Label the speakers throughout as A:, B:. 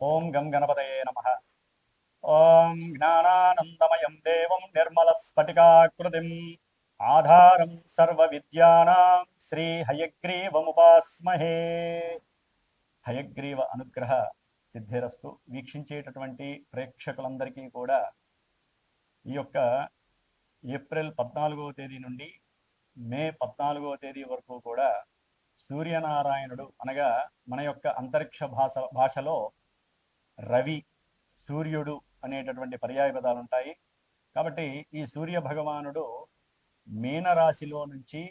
A: ఓం గం గణపతయే నమః. ఓం జ్ఞానానందమయం దేవం నిర్మలస్ఫటికాకృతిం ఆధారం సర్వవిద్యానాం శ్రీ హయగ్రీవముపాస్మహే. హయగ్రీవ అనుగ్రహ సిద్ధిరస్తు. వీక్షించేటటువంటి ప్రేక్షకులందరికీ కూడా ఈ యొక్క ఏప్రిల్ 14వ తేదీ నుండి మే 14వ తేదీ వరకు కూడా సూర్యనారాయణుడు అనగా మన యొక్క అంతరిక్ష భాషలో రవి, సూర్యుడు అనేటటువంటి పర్యాయ పదాలు ఉంటాయి. కాబట్టి ఈ సూర్య భగవానుడు మీనరాశిలో నుంచి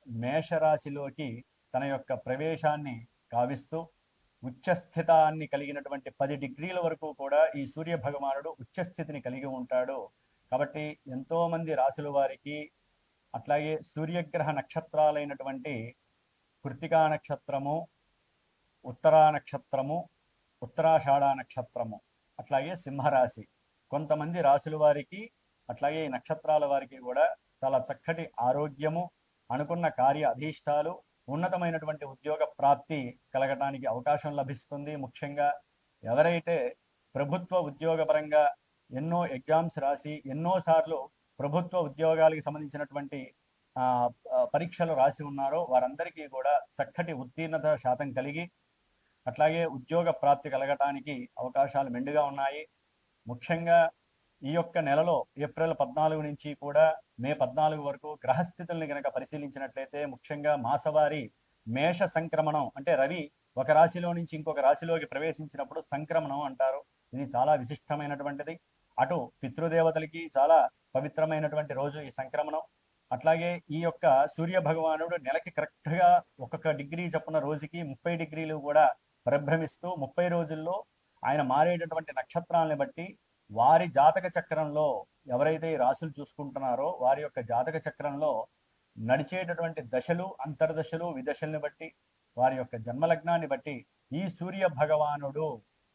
A: మేషరాశిలోకి తన యొక్క ప్రవేశాన్ని కావిస్తూ ఉచ్చస్థితాన్ని కలిగినటువంటి 10 డిగ్రీల వరకు కూడా ఈ సూర్య భగవానుడు ఉచ్చస్థితిని కలిగి ఉంటాడు. కాబట్టి ఎంతోమంది రాశుల వారికి అట్లాగే సూర్యగ్రహ నక్షత్రాలైనటువంటి కృత్తికా నక్షత్రము, ఉత్తరా నక్షత్రము, ఉత్తరాషాఢ నక్షత్రము, అట్లాగే సింహరాశి, కొంతమంది రాశుల వారికి అట్లాగే ఈ నక్షత్రాల వారికి కూడా చాలా చక్కటి ఆరోగ్యము, అనుకున్న కార్య అధీష్టాలు, ఉన్నతమైనటువంటి ఉద్యోగ ప్రాప్తి కలగడానికి అవకాశం లభిస్తుంది. ముఖ్యంగా ఎవరైతే ప్రభుత్వ ఉద్యోగపరంగా ఎన్నో ఎగ్జామ్స్ రాసి ఎన్నోసార్లు ప్రభుత్వ ఉద్యోగాలకు సంబంధించినటువంటి పరీక్షలు రాసి ఉన్నారో వారందరికీ కూడా చక్కటి ఉత్తీర్ణత శాతం కలిగి అట్లాగే ఉద్యోగ ప్రాప్తి కలగటానికి అవకాశాలు మెండుగా ఉన్నాయి. ముఖ్యంగా ఈ యొక్క నెలలో ఏప్రిల్ 14 నుంచి కూడా మే 14 వరకు గ్రహస్థితుల్ని కనుక పరిశీలించినట్లయితే ముఖ్యంగా మాసవారి మేష సంక్రమణం అంటే రవి ఒక రాశిలో నుంచి ఇంకొక రాశిలోకి ప్రవేశించినప్పుడు సంక్రమణం అంటారు. ఇది చాలా విశిష్టమైనటువంటిది. అటు పితృదేవతలకి చాలా పవిత్రమైనటువంటి రోజు ఈ సంక్రమణం. అట్లాగే ఈ యొక్క సూర్య భగవానుడు నెలకి కరెక్ట్గా 1 డిగ్రీ చొప్పున రోజుకి 30 డిగ్రీలు కూడా పరిభ్రమిస్తూ 30 రోజుల్లో ఆయన మారేటటువంటి నక్షత్రాలను బట్టి వారి జాతక చక్రంలో ఎవరైతే ఈ రాశులు చూసుకుంటున్నారో వారి యొక్క జాతక చక్రంలో నడిచేటటువంటి దశలు, అంతర్దశలు, విదశల్ని బట్టి వారి యొక్క జన్మలగ్నాన్ని బట్టి ఈ సూర్య భగవానుడు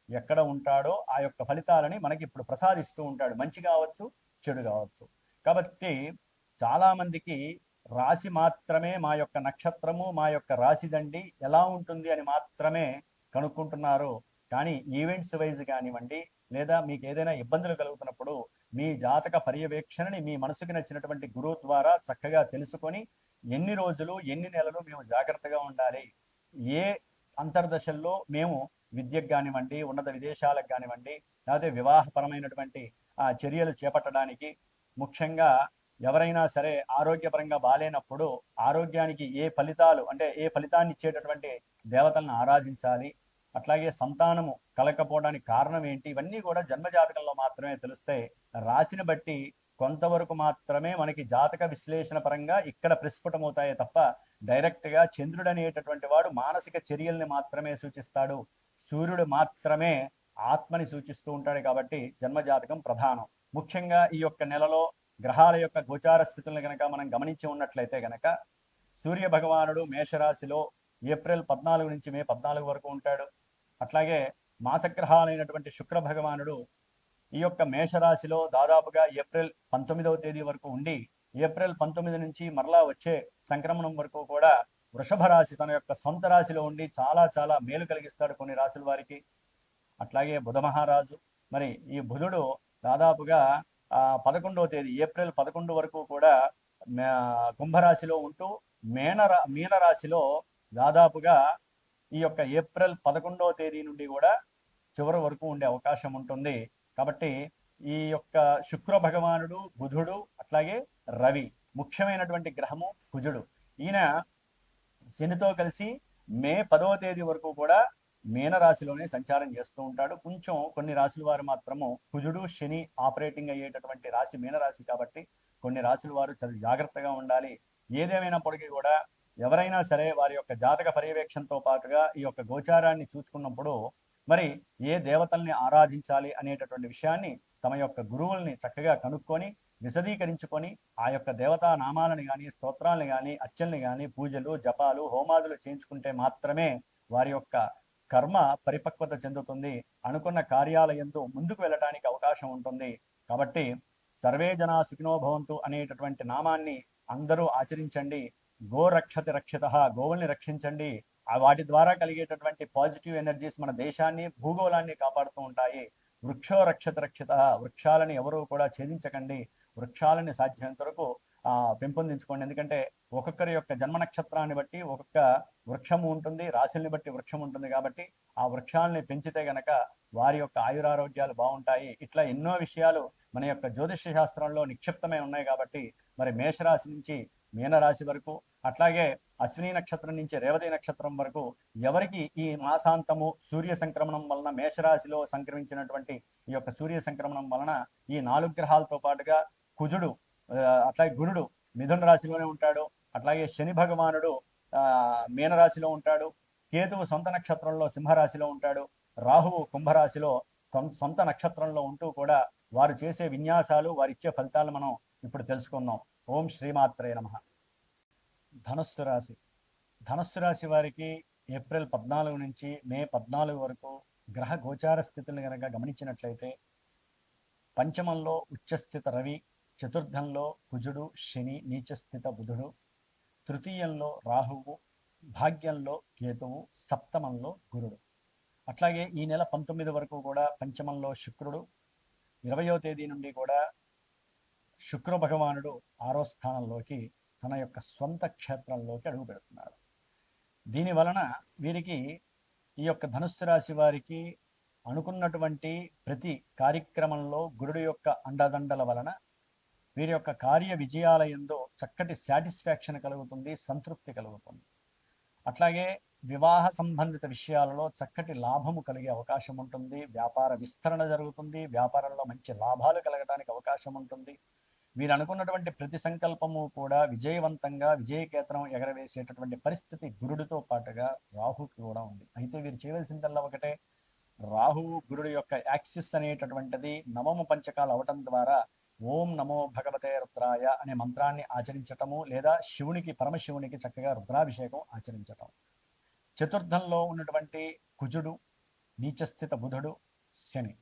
A: ఎక్కడ ఉంటాడో ఆ యొక్క ఫలితాలని మనకి ఇప్పుడు ప్రసాదిస్తూ ఉంటాడు. మంచి కావచ్చు, చెడు కావచ్చు. కాబట్టి చాలామందికి రాశి మాత్రమే మా యొక్క నక్షత్రము, మా యొక్క రాశిదండి ఎలా ఉంటుంది అని మాత్రమే కనుక్కుంటున్నారు. కానీ ఈవెంట్స్ వైజ్ కానివ్వండి, లేదా మీకు ఏదైనా ఇబ్బందులు కలుగుతున్నప్పుడు మీ జాతక పర్యవేక్షణని మీ మనసుకి నచ్చినటువంటి గురువు ద్వారా చక్కగా తెలుసుకొని ఎన్ని రోజులు, ఎన్ని నెలలు మేము జాగ్రత్తగా ఉండాలి, ఏ అంతర్దశల్లో మేము విద్యకు కానివ్వండి, ఉన్నత విదేశాలకు కానివ్వండి, లేకపోతే వివాహపరమైనటువంటి చర్యలు చేపట్టడానికి, ముఖ్యంగా ఎవరైనా సరే ఆరోగ్యపరంగా బాలేనప్పుడు ఆరోగ్యానికి ఏ ఫలితాలు అంటే ఏ ఫలితాన్ని ఇచ్చేటటువంటి దేవతలను ఆరాధించాలి, అట్లాగే సంతానము కలగకపోవడానికి కారణం ఏంటి, ఇవన్నీ కూడా జన్మజాతకంలో మాత్రమే తెలుస్తాయి. రాశిని బట్టి కొంతవరకు మాత్రమే మనకి జాతక విశ్లేషణ పరంగా ఇక్కడ ప్రస్ఫుటమవుతాయే తప్ప డైరెక్ట్గా చంద్రుడు అనేటటువంటి వాడు మానసిక చర్యల్ని మాత్రమే సూచిస్తాడు, సూర్యుడు మాత్రమే ఆత్మని సూచిస్తూ ఉంటాడు. కాబట్టి జన్మజాతకం ప్రధానం. ముఖ్యంగా ఈ యొక్క నెలలో గ్రహాల యొక్క గోచార స్థితులను కనుక మనం గమనించి ఉన్నట్లయితే కనుక సూర్య భగవానుడు మేషరాశిలో ఏప్రిల్ 14 నుంచి మే 14 వరకు ఉంటాడు. అట్లాగే మాసగ్రహాలైనటువంటి శుక్ర భగవానుడు ఈ యొక్క మేషరాశిలో దాదాపుగా ఏప్రిల్ 19వ తేదీ వరకు ఉండి ఏప్రిల్ 19 నుంచి మరలా వచ్చే సంక్రమణం వరకు కూడా వృషభ రాశి తన యొక్క సొంత రాశిలో ఉండి చాలా చాలా మేలు కలిగిస్తాడు కొన్ని రాశుల వారికి. అట్లాగే బుధ మహారాజు, మరి ఈ బుధుడు దాదాపుగా 11వ తేదీ ఏప్రిల్ 11 వరకు కూడా కుంభరాశిలో ఉంటూ మీనరాశిలో దాదాపుగా ఈ యొక్క ఏప్రిల్ 11వ తేదీ నుండి కూడా చివరి వరకు ఉండే అవకాశం ఉంటుంది. కాబట్టి ఈ యొక్క శుక్ర భగవానుడు, బుధుడు, అట్లాగే రవి, ముఖ్యమైనటువంటి గ్రహము కుజుడు. ఈయన శనితో కలిసి మే 10వ తేదీ వరకు కూడా మీనరాశిలోనే సంచారం చేస్తూ ఉంటాడు. కొంచెం కొన్ని రాశుల వారు మాత్రము కుజుడు, శని ఆపరేటింగ్ అయ్యేటటువంటి రాశి మీనరాశి కాబట్టి కొన్ని రాశుల వారు చాలా జాగ్రత్తగా ఉండాలి. ఏదేమైనప్పటికీ కూడా ఎవరైనా సరే వారి యొక్క జాతక పర్యవేక్షణతో పాటుగా ఈ యొక్క గోచారాన్ని చూసుకున్నప్పుడు మరి ఏ దేవతల్ని ఆరాధించాలి అనేటటువంటి విషయాన్ని తమ యొక్క గురువుల్ని చక్కగా కనుక్కొని విశదీకరించుకొని ఆ యొక్క దేవతా నామాలను కానీ, స్తోత్రాలను కానీ, అర్చనలు కానీ, పూజలు, జపాలు, హోమాదులు చేయించుకుంటే మాత్రమే వారి యొక్క కర్మ పరిపక్వత చెందుతుంది, అనుకున్న కార్యాలయంతో ముందుకు వెళ్ళటానికి అవకాశం ఉంటుంది. కాబట్టి సర్వే జనా సుఖినో భవంతు అనేటటువంటి నామాన్ని అందరూ ఆచరించండి. గో రక్షతి రక్షిత, గోవుల్ని రక్షించండి, వాటి ద్వారా కలిగేటటువంటి పాజిటివ్ ఎనర్జీస్ మన దేశాన్ని భూగోళాన్ని కాపాడుతూ ఉంటాయి. వృక్షో రక్షత రక్షిత, వృక్షాలని ఎవరు కూడా ఛేదించకండి, వృక్షాలని సాధ్యమైనంత వరకు పెంపొందించుకోండి. ఎందుకంటే ఒక్కొక్కరి యొక్క జన్మ నక్షత్రాన్ని బట్టి ఒక్కొక్క వృక్షము ఉంటుంది, రాశుల్ని బట్టి వృక్షం ఉంటుంది. కాబట్టి ఆ వృక్షాలని పెంచితే గనక వారి యొక్క ఆయురారోగ్యాలు బాగుంటాయి. ఇట్లా ఎన్నో విషయాలు మన యొక్క జ్యోతిష్య శాస్త్రంలో నిక్షిప్తమై ఉన్నాయి. కాబట్టి మరి మేషరాశి నుంచి మీనరాశి వరకు, అట్లాగే అశ్విని నక్షత్రం నుంచి రేవతి నక్షత్రం వరకు ఎవరికి ఈ మాసాంతము సూర్య సంక్రమణం వలన మేషరాశిలో సంక్రమించినటువంటి ఈ యొక్క సూర్య సంక్రమణం వలన ఈ 4 గ్రహాలతో పాటుగా కుజుడు, అట్లాగే గురుడు మిథున రాశిలోనే ఉంటాడు. అట్లాగే శని భగవానుడు మీనరాశిలో ఉంటాడు. కేతువు సొంత నక్షత్రంలో సింహరాశిలో ఉంటాడు. రాహువు కుంభరాశిలో సొంత నక్షత్రంలో ఉంటూ కూడా వారు చేసే విన్యాసాలు, వారిచ్చే ఫలితాలు మనం ఇప్పుడు తెలుసుకుందాం. ఓం శ్రీమాత్రే నమః. ధనుస్సు రాశి. ధనుస్సు రాశి వారికి ఏప్రిల్ 14 నుంచి మే 14 వరకు గ్రహ గోచార స్థితులను కనుక గమనించినట్లయితే, పంచమంలో ఉచ్చస్థిత రవి, చతుర్థంలో కుజుడు శని నీచస్థిత బుధుడు, తృతీయంలో రాహువు, భాగ్యంలో కేతువు, సప్తమంలో గురుడు. అట్లాగే ఈ నెల 19 వరకు కూడా పంచమంలో శుక్రుడు, 20వ తేదీ నుండి కూడా శుక్ర భగవానుడు 6వ స్థానంలోకి తన యొక్క స్వంత క్షేత్రంలోకి అడుగు పెడుతున్నాడు. దీని వలన వీరికి, ఈ యొక్క ధనుస్సు రాశి వారికి అనుకున్నటువంటి ప్రతి కార్యక్రమంలో గురుడు యొక్క అండదండల వలన వీరి యొక్క కార్య విజయాల యందు చక్కటి సాటిస్ఫాక్షన్ కలుగుతుంది, సంతృప్తి కలుగుతుంది. అట్లాగే వివాహ సంబంధిత విషయాలలో చక్కటి లాభము కలిగే అవకాశం ఉంటుంది. వ్యాపార విస్తరణ జరుగుతుంది, వ్యాపారంలో మంచి లాభాలు కలగడానికి అవకాశం ఉంటుంది. వీరు అనుకున్నటువంటి ప్రతి సంకల్పము కూడా విజయవంతంగా విజయకేతనం ఎగరవేసేటటువంటి పరిస్థితి గురుడితో పాటుగా రాహుకి కూడా ఉంది. అయితే వీరు చేయవలసిందల్లా ఒకటే, రాహువు గురుడు యొక్క యాక్సిస్ అనేటటువంటిది నవమ పంచకాలు అవటం ద్వారా ఓం నమో భగవతే రుద్రాయ అనే మంత్రాన్ని ఆచరించటము, లేదా శివునికి, పరమశివునికి చక్కగా రుద్రాభిషేకం ఆచరించటం. చతుర్థంలో ఉన్నటువంటి కుజుడు, నీచస్థిత బుధుడు, శని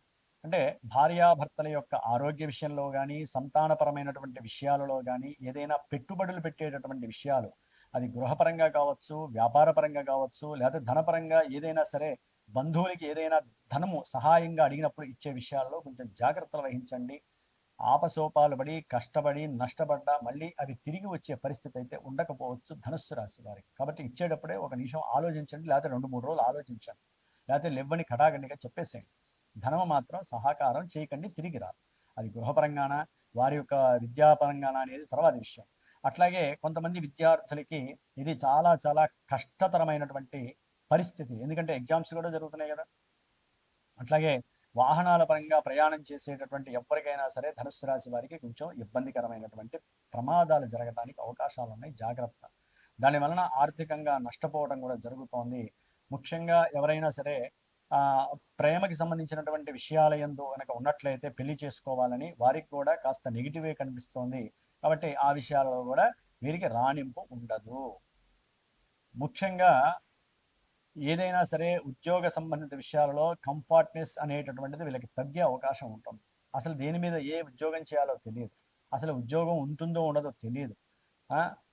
A: అంటే భార్యాభర్తల యొక్క ఆరోగ్య విషయంలో కానీ, సంతానపరమైనటువంటి విషయాలలో కానీ, ఏదైనా పెట్టుబడులు పెట్టేటటువంటి విషయాలు, అది గృహపరంగా కావచ్చు, వ్యాపారపరంగా కావచ్చు, లేదా ధనపరంగా ఏదైనా సరే, బంధువులకి ఏదైనా ధనము సహాయంగా అడిగినప్పుడు ఇచ్చే విషయాల్లో కొంచెం జాగ్రత్తలు వహించండి. ఆపసోపాలు పడి, కష్టపడి, నష్టపడ్డా మళ్ళీ అవి తిరిగి వచ్చే పరిస్థితి అయితే ఉండకపోవచ్చు ధనుస్సు రాశి వారికి. కాబట్టి ఇచ్చేటప్పుడే ఒక నిమిషం ఆలోచించండి, లేకపోతే 2-3 రోజులు ఆలోచించండి, లేకపోతే లెవ్వని కటాగండిగా చెప్పేసేయండి. ధనము మాత్రం సహకారం చేయకండి, తిరిగి రాదు. అది గృహపరంగాన, వారి యొక్క విద్యాపరంగాన అనేది తర్వాత విషయం. అట్లాగే కొంతమంది విద్యార్థులకి ఇది చాలా చాలా కష్టతరమైనటువంటి పరిస్థితి, ఎందుకంటే ఎగ్జామ్స్ కూడా జరుగుతున్నాయి కదా. అట్లాగే వాహనాల పరంగా ప్రయాణం చేసేటటువంటి ఎవరికైనా సరే ధనుస్సు రాశి వారికి కొంచెం ఇబ్బందికరమైనటువంటి ప్రమాదాలు జరగడానికి అవకాశాలు ఉన్నాయి, జాగ్రత్త. దాని వలన ఆర్థికంగా నష్టపోవడం కూడా జరుగుతోంది. ముఖ్యంగా ఎవరైనా సరే ప్రేమకి సంబంధించినటువంటి విషయాల యందు కనుక ఉన్నట్లయితే పెళ్లి చేసుకోవాలని వారికి కూడా కాస్త నెగిటివే కనిపిస్తోంది. కాబట్టి ఆ విషయాలలో కూడా వీరికి రాణింపు ఉండదు. ముఖ్యంగా ఏదైనా సరే ఉద్యోగ సంబంధిత విషయాలలో కంఫర్ట్నెస్ అనేటటువంటిది వీళ్ళకి తగ్గే అవకాశం ఉంటుంది. అసలు దేని మీద ఏ ఉద్యోగం చేయాలో తెలియదు, అసలు ఉద్యోగం ఉంటుందో ఉండదో తెలియదు.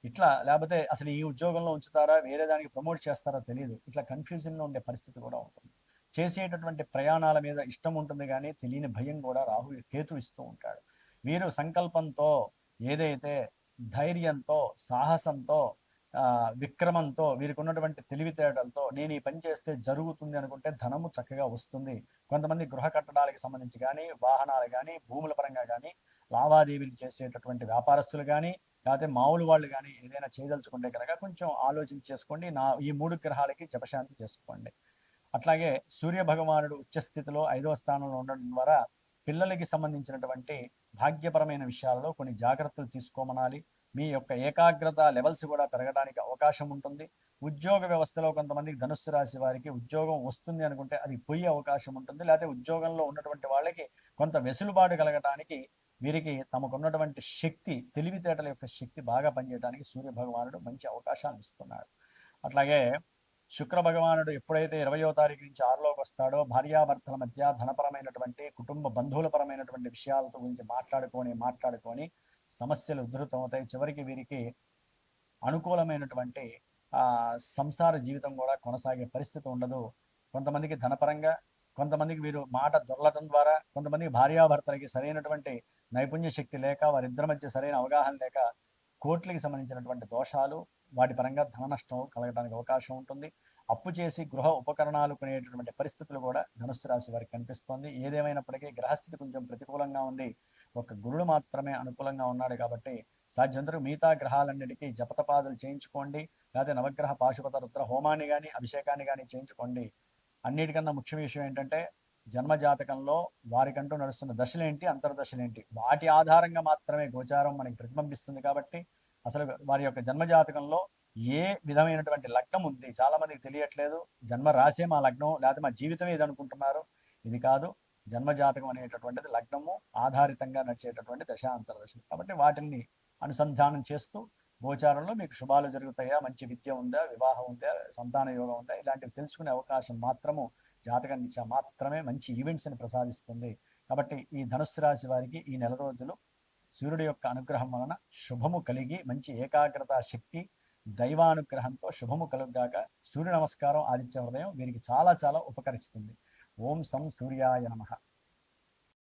A: ఇట్లా లేకపోతే అసలు ఈ ఉద్యోగంలో ఉంచుతారా, వేరే దానికి ప్రమోట్ చేస్తారో తెలియదు. ఇట్లా కన్ఫ్యూజన్లో ఉండే పరిస్థితి కూడా ఉంటుంది. చేసేటటువంటి ప్రయాణాల మీద ఇష్టం ఉంటుంది, కానీ తెలియని భయం కూడా రాహు కేతు ఇస్తూ ఉంటాడు. వీరు సంకల్పంతో, ఏదైతే ధైర్యంతో, సాహసంతో, విక్రమంతో, వీరికి ఉన్నటువంటి తెలివితేటలతో నేను ఈ పని చేస్తే జరుగుతుంది అనుకుంటే ధనము చక్కగా వస్తుంది. కొంతమంది గృహ కట్టడాలకు సంబంధించి కానీ, వాహనాలు కానీ, భూముల పరంగా కానీ లావాదేవీలు చేసేటటువంటి వ్యాపారస్తులు కానీ, లేకపోతే మామూలు వాళ్ళు కానీ ఏదైనా చేయదలుచుకుంటే కనుక కొంచెం ఆలోచన చేసుకోండి. ఈ 3 గ్రహాలకి జపశాంతి చేసుకోండి. అట్లాగే సూర్య భగవానుడు ఉచ్చస్థితిలో 5వ స్థానంలో ఉండడం ద్వారా పిల్లలకి సంబంధించినటువంటి భాగ్యపరమైన విషయాల్లో కొన్ని జాగ్రత్తలు తీసుకోమనాలి. మీ యొక్క ఏకాగ్రత లెవెల్స్ కూడా పెరగడానికి అవకాశం ఉంటుంది. ఉద్యోగ వ్యవస్థలో కొంతమందికి ధనుస్సు రాశి వారికి ఉద్యోగం వస్తుంది అనుకుంటే అది పోయే అవకాశం ఉంటుంది, లేకపోతే ఉద్యోగంలో ఉన్నటువంటి వాళ్ళకి కొంత వెసులుబాటు కలగడానికి వీరికి తమకున్నటువంటి శక్తి, తెలివితేటల యొక్క శక్తి బాగా పనిచేయడానికి సూర్య భగవానుడు మంచి అవకాశాన్ని ఇస్తున్నాడు. అట్లాగే శుక్ర భగవానుడు ఎప్పుడైతే 20వ తారీఖు నుంచి 6లోకి వస్తాడో భార్యాభర్తల మధ్య ధనపరమైనటువంటి, కుటుంబ బంధువులపరమైనటువంటి విషయాల గురించి మాట్లాడుకొని సమస్యలు ఉధృతమవుతాయి. చివరికి వీరికి అనుకూలమైనటువంటి సంసార జీవితం కూడా కొనసాగే పరిస్థితి ఉండదు. కొంతమందికి ధనపరంగా, కొంతమందికి వీరు మాట దొరలటం ద్వారా, కొంతమందికి భార్యాభర్తలకి సరైనటువంటి నైపుణ్య శక్తి లేక, వారిద్దరి మధ్య సరైన అవగాహన లేక కోట్లకి సంబంధించినటువంటి దోషాలు, వాటి పరంగా ధన నష్టం కలగడానికి అవకాశం ఉంటుంది. అప్పు చేసి గృహ ఉపకరణాలు కొనేటటువంటి పరిస్థితులు కూడా ధనుస్సు రాశి వారికి కనిపిస్తోంది. ఏదేమైనప్పటికీ గ్రహస్థితి కొంచెం ప్రతికూలంగా ఉంది. ఒక గురుడు మాత్రమే అనుకూలంగా ఉన్నాడు కాబట్టి సాధ్యంతరకు మిగతా గ్రహాలన్నిటికీ జపతపాదులు చేయించుకోండి. లేకపోతే నవగ్రహ పాశుపత రుద్ర హోమాన్ని కానీ అభిషేకాన్ని కానీ చేయించుకోండి. అన్నిటికన్నా ముఖ్య విషయం ఏంటంటే జన్మజాతకంలో వారికంటూ నడుస్తున్న దశలేంటి, అంతర్దశలేంటి, వాటి ఆధారంగా మాత్రమే గోచారం మనకి ప్రతిబింబిస్తుంది. కాబట్టి అసలు వారి యొక్క జన్మజాతకంలో ఏ విధమైనటువంటి లగ్నం ఉంది, చాలా మందికి తెలియట్లేదు. జన్మ రాసే మా లగ్నం, లేకపోతే మా జీవితమే ఇది అనుకుంటున్నారు. ఇది కాదు. జన్మజాతకం అనేటటువంటిది లగ్నము ఆధారితంగా నడిచేటటువంటి దశ అంతర్దశలు. కాబట్టి వాటిని అనుసంధానం చేస్తూ గోచారంలో మీకు శుభాలు జరుగుతాయా, మంచి విద్య ఉందా, వివాహం ఉందా, సంతాన యోగం ఉందా, ఇలాంటివి తెలుసుకునే అవకాశం మాత్రము జాతకం దిశ మాత్రమే మంచి ఈవెంట్స్ని ప్రసాదిస్తుంది. కాబట్టి ఈ ధనుస్సు రాశి వారికి ఈ నెల రోజులు సూర్యుడి యొక్క అనుగ్రహం వలన శుభము కలిగి మంచి ఏకాగ్రత శక్తి దైవానుగ్రహంతో శుభము కలుగాక. సూర్య నమస్కారం, ఆదిత్య హృదయం వీరికి చాలా చాలా ఉపకరిస్తుంది. ఓం సం సూర్యాయ నమః.